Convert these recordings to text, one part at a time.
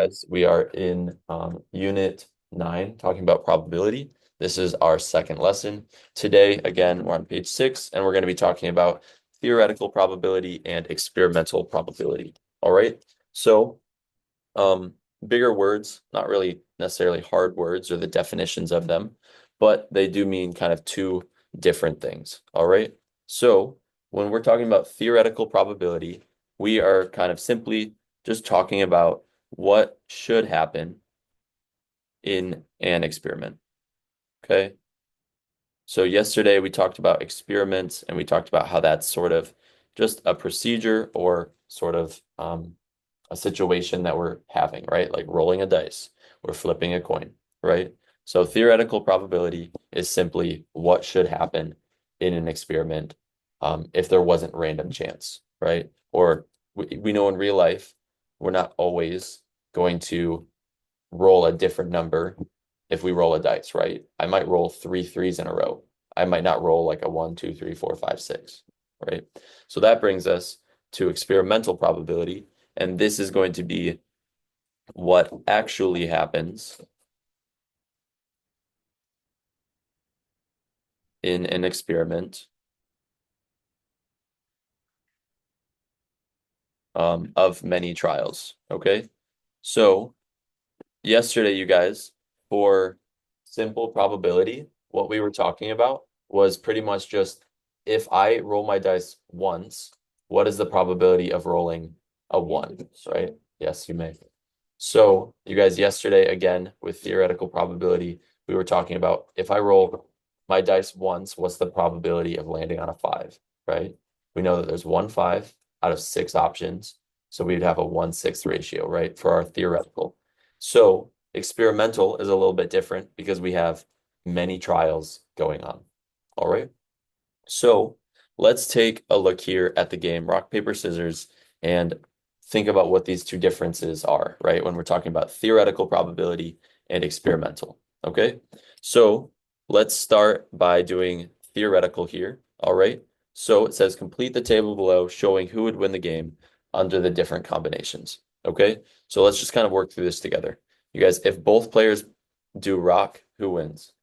guys. We are in Unit 9, talking about probability. This is our second lesson. Today, again, we're on page 6, and we're going to be talking about theoretical probability and experimental probability. All right. So, um, bigger words, not really necessarily hard words or the definitions of them, but they do mean kind of two different things. All right. So, when we're talking about theoretical probability, we are kind of simply just talking about what should happen in an experiment. Okay. So yesterday we talked about experiments and we talked about how that's sort of just a procedure or sort of a situation that we're having, right? Like rolling a dice or flipping a coin, right? So theoretical probability is simply what should happen in an experiment if there wasn't random chance, right? Or we know in real life, we're not always going to roll a different number if we roll a dice, right? I might roll three threes in a row. I might not roll like a 1, 2, 3, 4, 5, 6, right? So that brings us to experimental probability. And this is going to be what actually happens in an experiment of many trials. Okay. So yesterday, you guys, for simple probability, what we were talking about was pretty much just if I roll my dice once, what is the probability of rolling a one, right? Yes, you may. So, you guys, yesterday, again, with theoretical probability, we were talking about if I roll my dice once, what's the probability of landing on a 5, right? We know that there's 1 5 out of 6 options. So we'd have a 1/6 ratio, right, for our theoretical. So experimental is a little bit different because we have many trials going on. All right. So let's take a look here at the game rock, paper, scissors, and think about what these two differences are, right? When we're talking about theoretical probability and experimental. Okay. So let's start by doing theoretical here. All right. So it says complete the table below showing who would win the game under the different combinations. Okay. So let's just kind of work through this together. You guys, if both players do rock, who wins?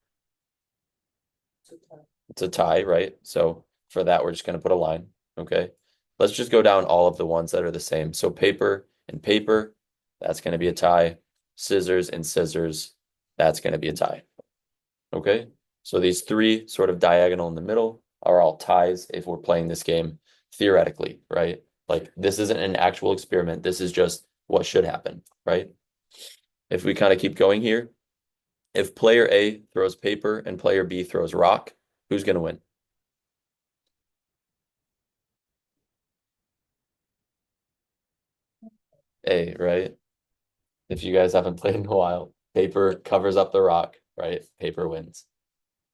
It's a tie, right? So for that, we're just going to put a line. Okay. Let's just go down all of the ones that are the same. So paper and paper, that's going to be a tie. Scissors and scissors, that's going to be a tie. Okay. So these three sort of diagonal in the middle are all ties if we're playing this game theoretically, right? Like this isn't an actual experiment. This is just what should happen, right? If we kind of keep going here, if player A throws paper and player B throws rock, who's going to win? A, right? If you guys haven't played in a while, paper covers up the rock, right? Paper wins.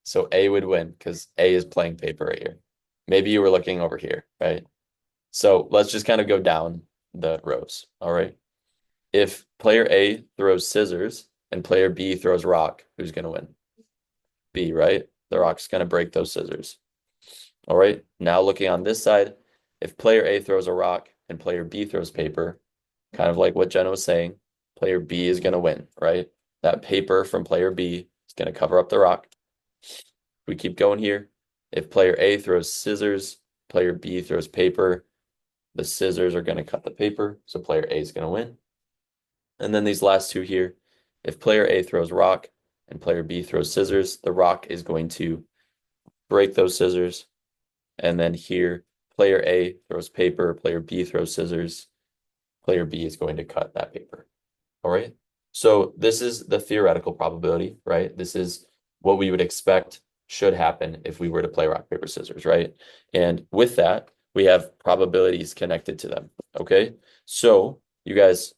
So A would win because A is playing paper right here. Maybe you were looking over here, right? So let's just kind of go down the rows. All right. If player A throws scissors and player B throws rock, who's going to win? B, right? The rock's going to break those scissors. All right. Now looking on this side, if player A throws a rock and player B throws paper, kind of like what Jenna was saying, player B is going to win, right? That paper from player B is going to cover up the rock. We keep going here. If player A throws scissors, player B throws paper, the scissors are going to cut the paper, so player A is going to win. And then these last two here, if player A throws rock and player B throws scissors, the rock is going to break those scissors. And then here, player A throws paper, player B throws scissors, player B is going to cut that paper. All right. So this is the theoretical probability, right? This is what we would expect should happen if we were to play rock, paper, scissors, right? And with that, we have probabilities connected to them. Okay. So you guys,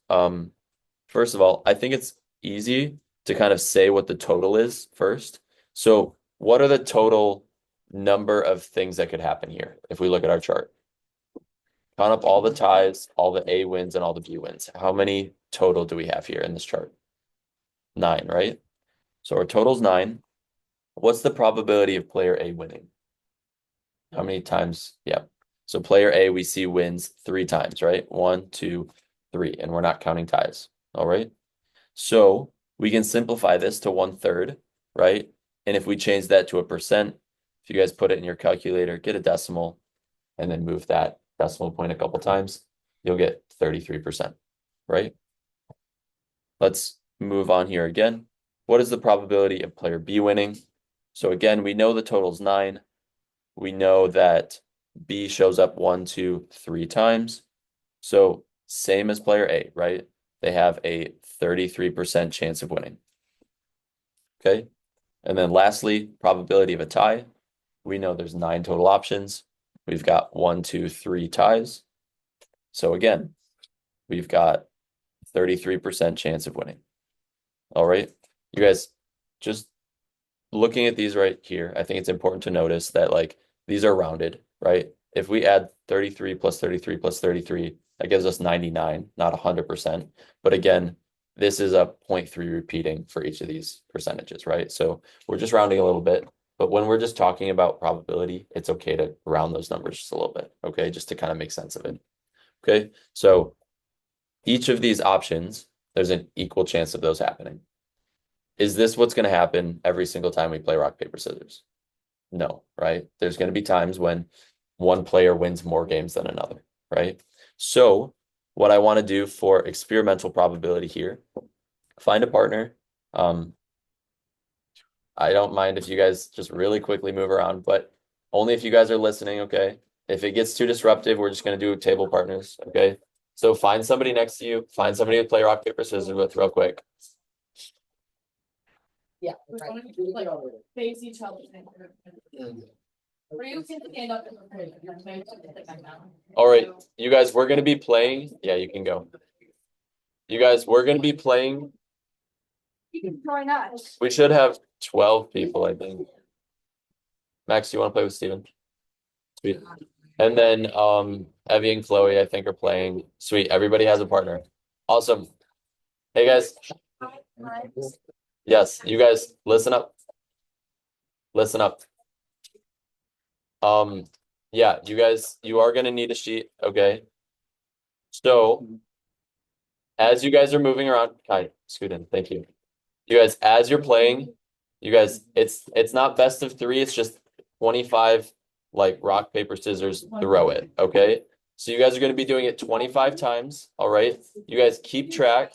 first of all, I think it's easy to kind of say what the total is first. So what are the total number of things that could happen here if we look at our chart? Count up all the ties, all the A wins, and all the B wins. How many total do we have here in this chart? 9, right? So our total's 9. What's the probability of player A winning? How many times? Yeah. So player A, we see wins 3 times, right? 1, 2, 3, and we're not counting ties. All right. So we can simplify this to 1/3, right? And if we change that to a percent, if you guys put it in your calculator, get a decimal, and then move that decimal point a couple times, you'll get 33%, right? Let's move on here again. What is the probability of player B winning? So again, we know the total's 9. We know that B shows up 1, 2, 3 times. So same as player A, right? They have a 33% chance of winning. Okay. And then lastly, probability of a tie. We know there's 9 total options. We've got 1, 2, 3 ties. So again, we've got 33% chance of winning. All right. You guys, just looking at these right here, I think it's important to notice that like these are rounded, right? If we add 33 plus 33 plus 33, that gives us 99, not 100%. But again, this is a 0.3 repeating for each of these percentages, right? So we're just rounding a little bit. But when we're just talking about probability, it's okay to round those numbers just a little bit, okay? Just to kind of make sense of it. Okay, so each of these options, there's an equal chance of those happening. Is this what's going to happen every single time we play rock, paper, scissors? No, right? There's going to be times when one player wins more games than another, right? So what I want to do for experimental probability here, find a partner. I don't mind if you guys just really quickly move around, but only if you guys are listening, okay? If it gets too disruptive, we're just going to do table partners, okay? So find somebody next to you, find somebody to play rock, paper, scissors with real quick. Yeah. Right. Like, face each other. Or you can stand up and All right, you guys, we're going to be playing. Yeah, you can go. You guys, we're going to be playing. You can join us. We should have 12 people, I think. Max, you want to play with Steven? Sweet. And then Evie and Chloe, I think, are playing. Sweet. Everybody has a partner. Awesome. Hey guys. Yes, you guys listen up. Listen up. Yeah, you guys, you are gonna need a sheet, okay? So as you guys are moving around, hi, scoot in, thank you. You guys, as you're playing, you guys, it's not best of 3, it's just 25 like rock, paper, scissors, throw it, okay? So you guys are gonna be doing it 25 times, all right? You guys keep track.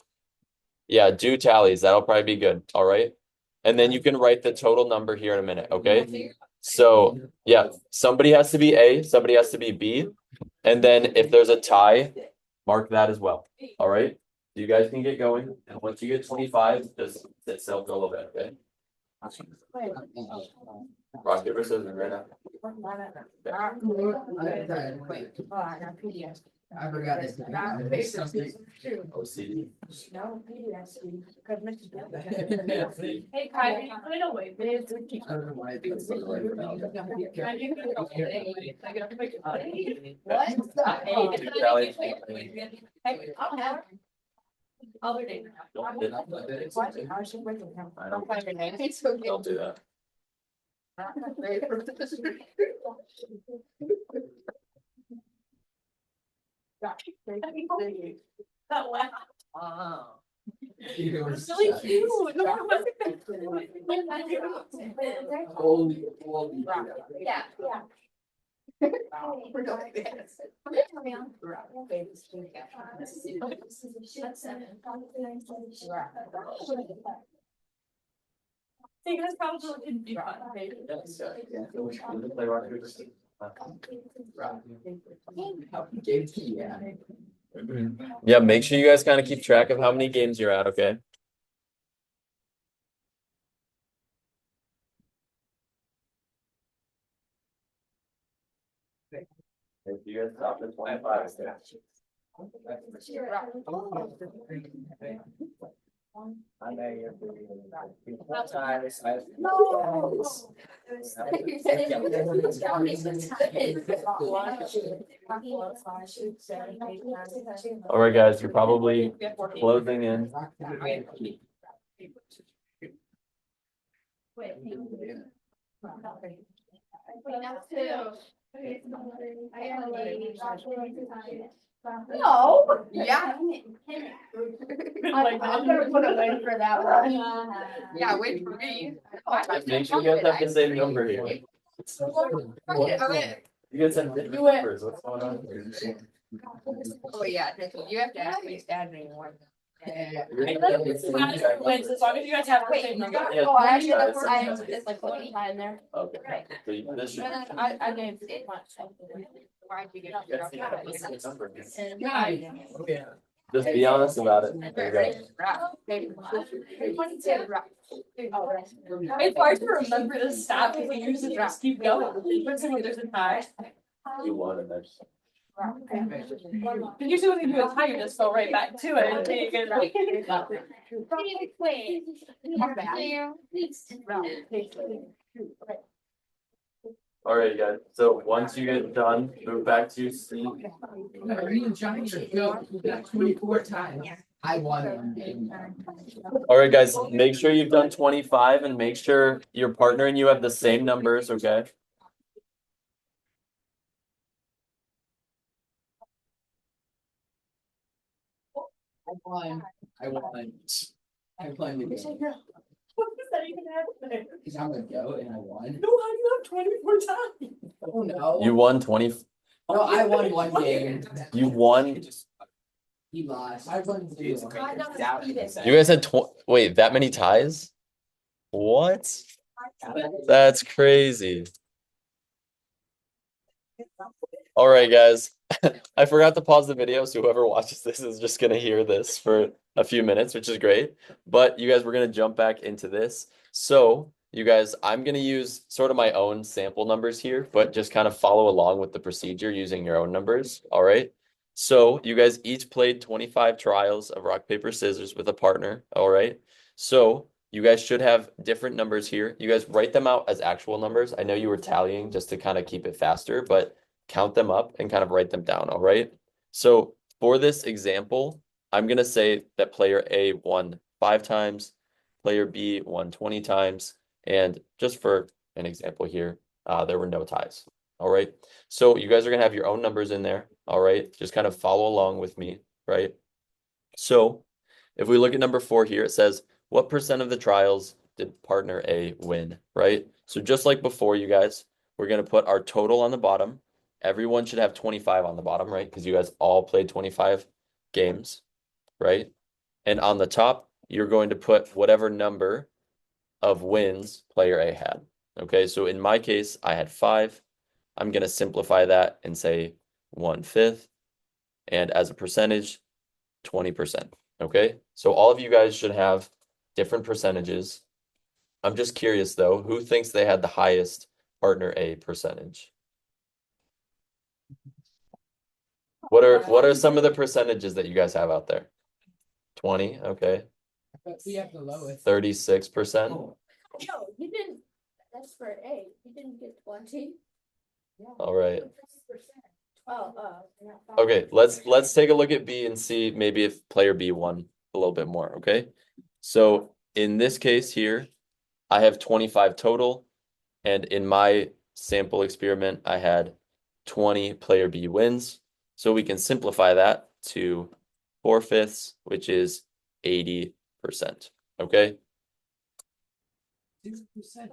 Yeah, do tallies, that'll probably be good, all right? And then you can write the total number here in a minute, okay? So yeah, somebody has to be A, somebody has to be B. And then if there's a tie, mark that as well. All right. You guys can get going. And once you get 25, just sit still for a little bit, okay? Rock, paper, scissors right now. I forgot this. OCD. Hey, Kylie, put it away. I don't know why I think it's so like. Other day. Don't do that. That laugh. Wow. It's really cute. No one was Holy. Yeah, yeah. So you guys probably didn't be fun, right? Yeah. Yeah, make sure you guys kind of keep track of how many games you're at, okay? If you guys stop at 25, all right, guys, you're probably closing in. No. Yeah. like, I'm gonna put a win for that one. Yeah, wait for me. Make sure you guys have the same number here. Okay. You guys have different numbers. What's going on here? Oh, yeah, you have to add me one. Wins, as long as you guys have the same number. Yeah, Oh, actually, yeah, that's, I, it's like put a tie in there. Okay. So this should. And then I gave it much. Why'd you get That's the same number. Yeah. Just be honest about it. There you go. It's hard to remember the stop because we usually just keep going. But when there's a tie. You won and there's. But usually when you do a tie, you just go right back to it and take it right. All right, guys. So once you get done, move back to C. Me and Johnny should go. We got 24 times. I won one game. All right, guys. Make sure you've done 25 and make sure your partner and you have the same numbers, okay? I won. I won. I won the game. What does that even happen? Because I'm a goat and I won. No, how do you have 24 times? Oh no. You won 20. No, I won one game. You won. He lost. I won 0. You guys had wait, that many ties? What? That's crazy. All right, guys. I forgot to pause the video, so whoever watches this is just gonna hear this for a few minutes, which is great. But you guys, we're gonna jump back into this. So you guys, I'm gonna use sort of my own sample numbers here, but just kind of follow along with the procedure using your own numbers. All right. So you guys each played 25 trials of rock, paper, scissors with a partner. All right. So you guys should have different numbers here. You guys write them out as actual numbers. I know you were tallying just to kind of keep it faster, but count them up and kind of write them down. All right. So for this example, I'm going to say that player A won 5 times, player B won 20 times. And just for an example here, there were no ties. All right. So you guys are going to have your own numbers in there. All right. Just kind of follow along with me. Right. So if we look at number 4 here, it says, what percent of the trials did partner A win? Right. So just like before, you guys, we're going to put our total on the bottom. Everyone should have 25 on the bottom, right? Because you guys all played 25 games, right? And on the top, you're going to put whatever number of wins player A had. Okay, so in my case, I had 5. I'm going to simplify that and say 1/5. And as a percentage, 20%. Okay, so all of you guys should have different percentages. I'm just curious though, who thinks they had the highest partner A percentage? What are some of the percentages that you guys have out there? 20, okay. But we have the lowest. 36%. No, you didn't. That's for A. You didn't get 20. All right. Oh, Okay, let's take a look at B and see maybe if player B won a little bit more, okay? So in this case here, I have 25 total, and in my sample experiment, I had 20 player B wins. So we can simplify that to 4/5, which is 80%. Okay? 6%.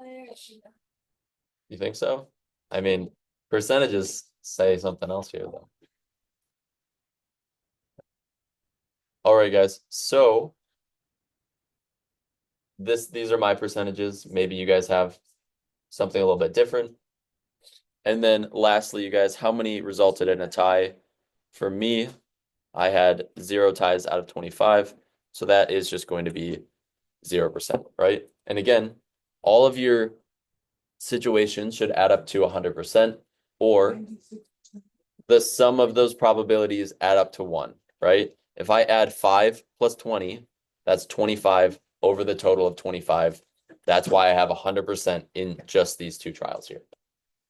You think so? I mean, percentages say something else here, though. All right, guys. So these are my percentages. Maybe you guys have something a little bit different. And then lastly, you guys, how many resulted in a tie? For me, I had 0 ties out of 25. So that is just going to be 0%, right? And again, all of your situations should add up to 100%, or the sum of those probabilities add up to 1, right? If I add 5 plus 20, that's 25 over the total of 25. That's why I have 100% in just these 2 trials here.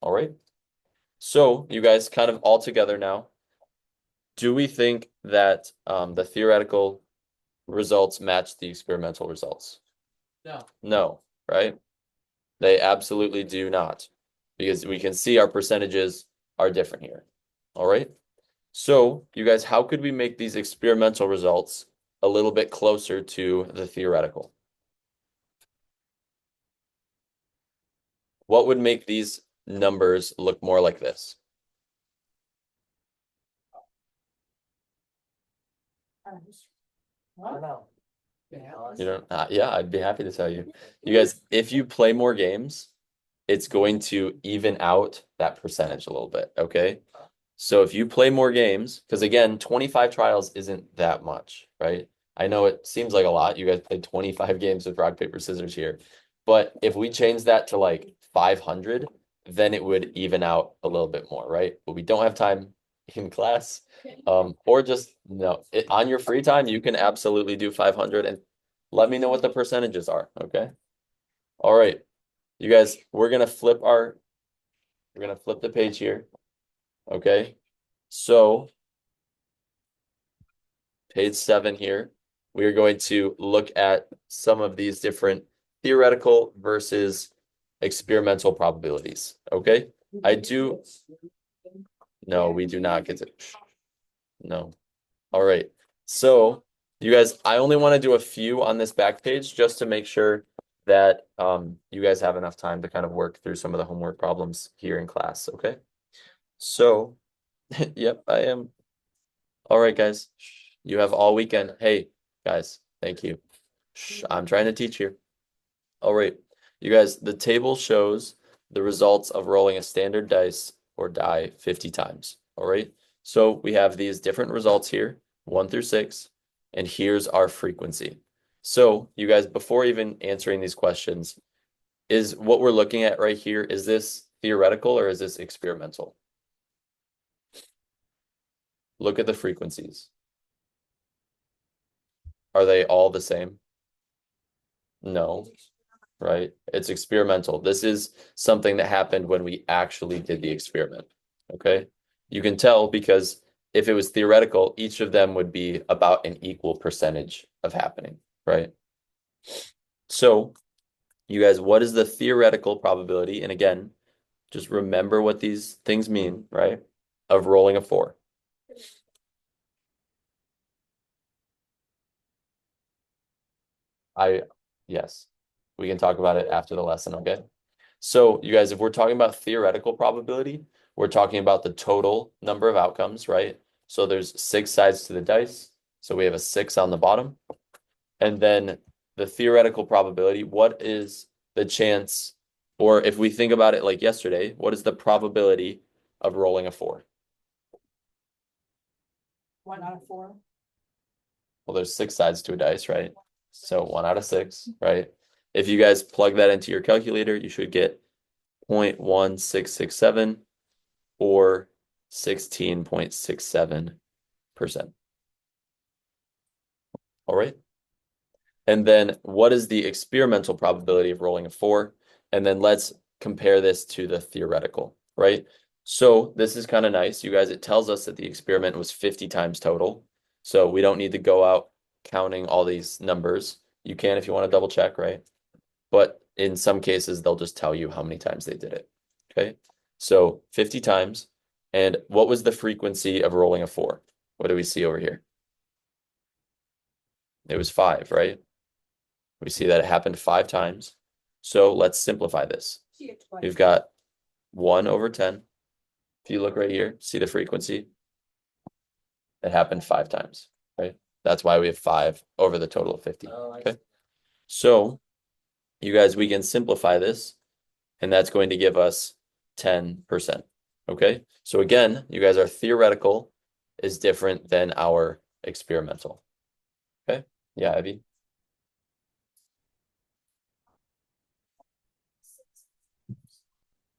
All right. So you guys kind of all together now. Do we think that the theoretical results match the experimental results? No. No, right? They absolutely do not, because we can see our percentages are different here. All right. So you guys, how could we make these experimental results a little bit closer to the theoretical? What would make these numbers look more like this? You know, yeah, I'd be happy to tell you. You guys, if you play more games, it's going to even out that percentage a little bit, okay? So if you play more games, because again, 25 trials isn't that much, right? I know it seems like a lot. You guys played 25 games with rock, paper, scissors here. But if we change that to like 500, then it would even out a little bit more, right? But we don't have time in class. Or just no, on your free time, you can absolutely do 500 and let me know what the percentages are, okay? All right. You guys, we're gonna flip the page here. Okay. So page 7 here, we are going to look at some of these different theoretical versus experimental probabilities. Okay. No, we do not get to. No. All right. So you guys, I only want to do a few on this back page just to make sure that you guys have enough time to kind of work through some of the homework problems here in class. Okay. So, yep, I am. All right, guys. You have all weekend. Hey, guys, thank you. I'm trying to teach here. All right. You guys, the table shows the results of rolling a standard dice or die 50 times. All right. So we have these different results here, 1 through 6, and here's our frequency. So you guys, before even answering these questions, is what we're looking at right here, is this theoretical or is this experimental? Look at the frequencies. Are they all the same? No, right? It's experimental. This is something that happened when we actually did the experiment. Okay. You can tell because if it was theoretical, each of them would be about an equal percentage of happening, right? So, you guys, what is the theoretical probability? And again, just remember what these things mean, right? Of rolling a 4. Yes, we can talk about it after the lesson, okay? So you guys, if we're talking about theoretical probability, we're talking about the total number of outcomes, right? So there's 6 sides to the dice. So we have a 6 on the bottom. And then the theoretical probability, what is the chance, or if we think about it like yesterday, what is the probability of rolling a 4? 1 out of 4. Well, there's 6 sides to a dice, right? So 1 out of 6, right? If you guys plug that into your calculator, you should get 0.1667 or 16.67%. All right. And then what is the experimental probability of rolling a 4? And then let's compare this to the theoretical, right? So this is kind of nice. You guys, it tells us that the experiment was 50 times total. So we don't need to go out counting all these numbers. You can if you want to double check, right? But in some cases, they'll just tell you how many times they did it. Okay. So 50 times. And what was the frequency of rolling a 4? What do we see over here? It was 5, right? We see that it happened 5 times. So let's simplify this. We've got 1 over 10. If you look right here, see the frequency? It happened 5 times, right? That's why we have 5 over the total of 50. Okay. So you guys, we can simplify this, and that's going to give us 10%. Okay. So again, you guys, our theoretical is different than our experimental. Okay. Yeah, Abby.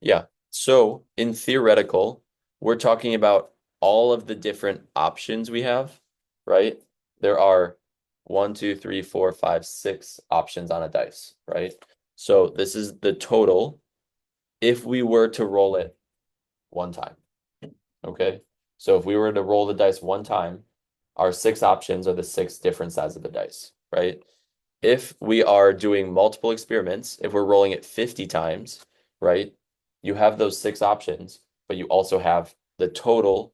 Yeah. So in theoretical, we're talking about all of the different options we have, right? There are 1, 2, 3, 4, 5, 6 options on a dice, right? So this is the total if we were to roll it one time. Okay. So if we were to roll the dice one time, our 6 options are the 6 different sides of the dice, right? If we are doing multiple experiments, if we're rolling it 50 times, right? You have those 6 options, but you also have the total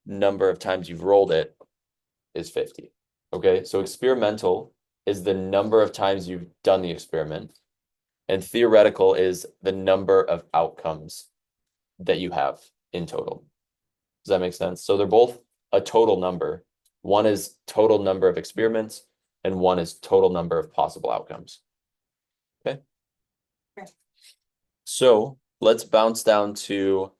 number of times you've rolled it is 50. Okay, so experimental is the number of times you've done the experiment, and theoretical is the number of outcomes that you have in total. Does that make sense? So they're both a total number. One is total number of experiments, and one is total number of possible outcomes. Okay. So let's bounce down to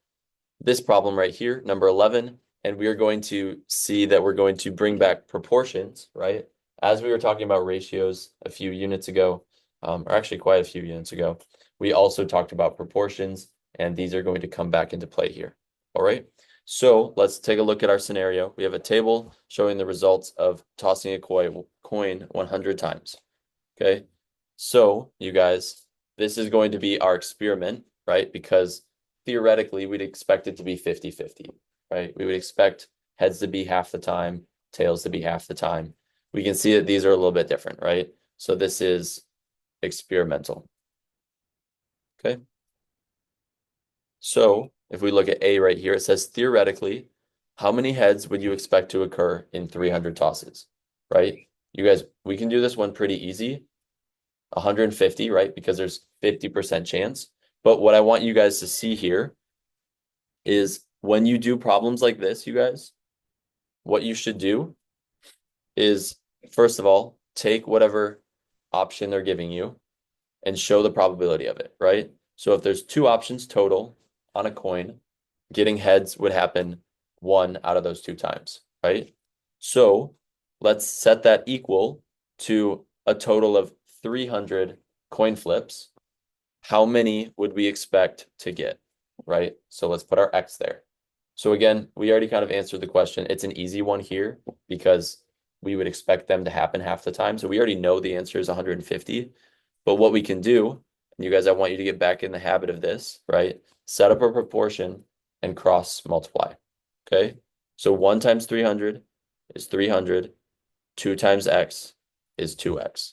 this problem right here, number 11, and we are going to see that we're going to bring back proportions, right? As we were talking about ratios a few units ago, or actually quite a few units ago, we also talked about proportions, and these are going to come back into play here. All right. So let's take a look at our scenario. We have a table showing the results of tossing a coin 100 times. Okay. So you guys, this is going to be our experiment, right? Because theoretically, we'd expect it to be 50-50, right? We would expect heads to be half the time, tails to be half the time. We can see that these are a little bit different, right? So this is experimental. Okay. So if we look at A right here, it says theoretically, how many heads would you expect to occur in 300 tosses, right? You guys, we can do this one pretty easy. 150, right? Because there's 50% chance. But what I want you guys to see here is when you do problems like this, you guys, what you should do is, first of all, take whatever option they're giving you and show the probability of it, right? So if there's two options total on a coin, getting heads would happen one out of those two times, right? So let's set that equal to a total of 300 coin flips. How many would we expect to get, right? So let's put our X there. So again, we already kind of answered the question. It's an easy one here because we would expect them to happen half the time. So we already know the answer is 150. But what we can do, and you guys, I want you to get back in the habit of this, right? Set up a proportion and cross multiply. Okay. So 1 times 300 is 300. 2 times X is 2X.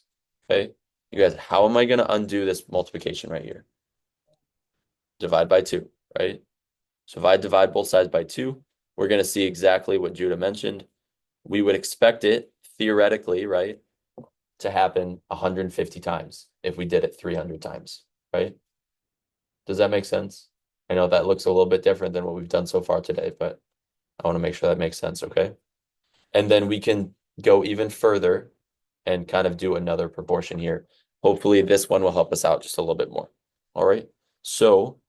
Okay. You guys, how am I going to undo this multiplication right here? Divide by 2, right? So if I divide both sides by 2, we're going to see exactly what Judah mentioned. We would expect it theoretically, right, to happen 150 times if we did it 300 times, right? Does that make sense? I know that looks a little bit different than what we've done so far today, but I want to make sure that makes sense, okay? And then we can go even further and kind of do another proportion here. Hopefully this one will help us out just a little bit more. All right. So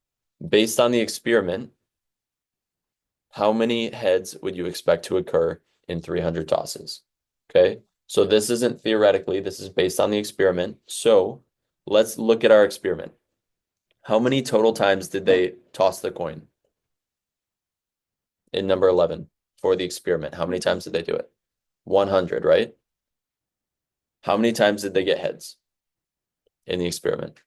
based on the experiment, how many heads would you expect to occur in 300 tosses? Okay. So this isn't theoretically, this is based on the experiment. So let's look at our experiment. How many total times did they toss the coin in number 11 for the experiment? How many times did they do it? 100, right? How many times did they get heads in the experiment?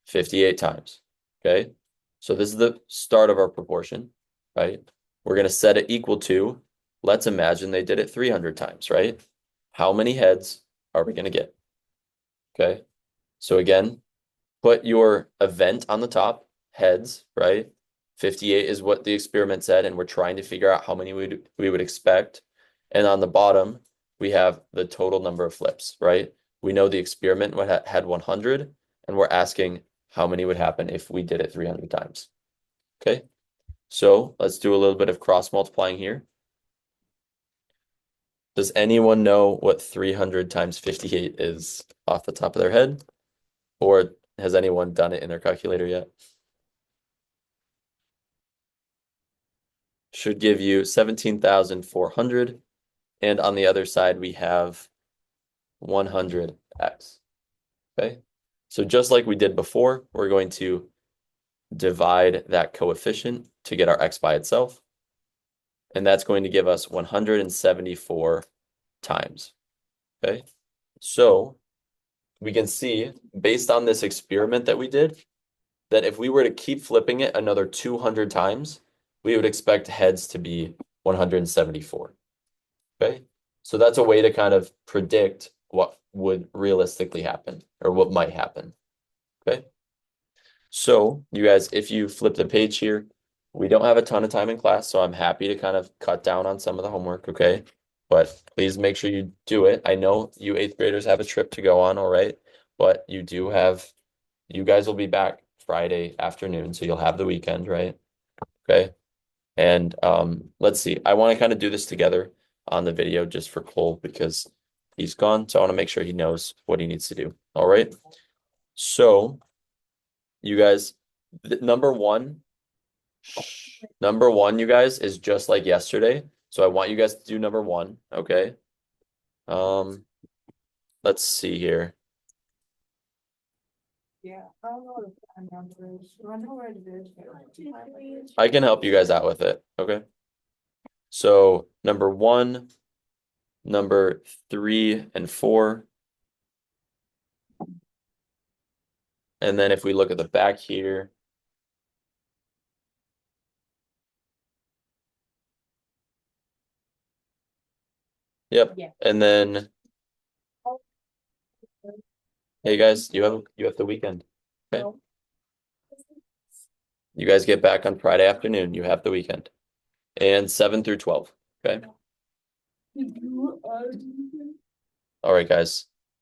58 times. Okay. So this is the start of our proportion, right? We're going to set it equal to, let's imagine they did it 300 times, right? How many heads are we going to get? Okay. So again, put your event on the top, heads, right? 58 is what the experiment said, and we're trying to figure out how many we would expect. And on the bottom, we have the total number of flips, right? We know the experiment had 100, and we're asking how many would happen if we did it 300 times. Okay, so let's do a little bit of cross multiplying here. Does anyone know what 300 times 58 is off the top of their head? Or has anyone done it in their calculator yet? Should give you 17,400. And on the other side, we have 100x. Okay, so just like we did before, we're going to divide that coefficient to get our x by itself. And that's going to give us 174 times. Okay, so we can see based on this experiment that we did, that if we were to keep flipping it another 200 times, we would expect heads to be 174. Okay, so that's a way to kind of predict what would realistically happen or what might happen. Okay, so you guys, if you flip the page here, we don't have a ton of time in class, so I'm happy to kind of cut down on some of the homework. Okay, but please make sure you do it. I know you eighth graders have a trip to go on, all right? But you guys will be back Friday afternoon, so you'll have the weekend, right? Okay. And let's see. I want to kind of do this together on the video just for Cole because he's gone. So I want to make sure he knows what he needs to do. All right. So you guys, number one, you guys, is just like yesterday. So I want you guys to do number one. Okay. Um, let's see here. Yeah, I don't know what the number is. I know where it is. I can help you guys out with it. Okay. So number one, number 3 and 4. And then if we look at the back here, yep. Yeah. And then, hey guys, you have the weekend. Okay. You guys get back on Friday afternoon. You have the weekend. And 7 through 12. Okay. All right, guys.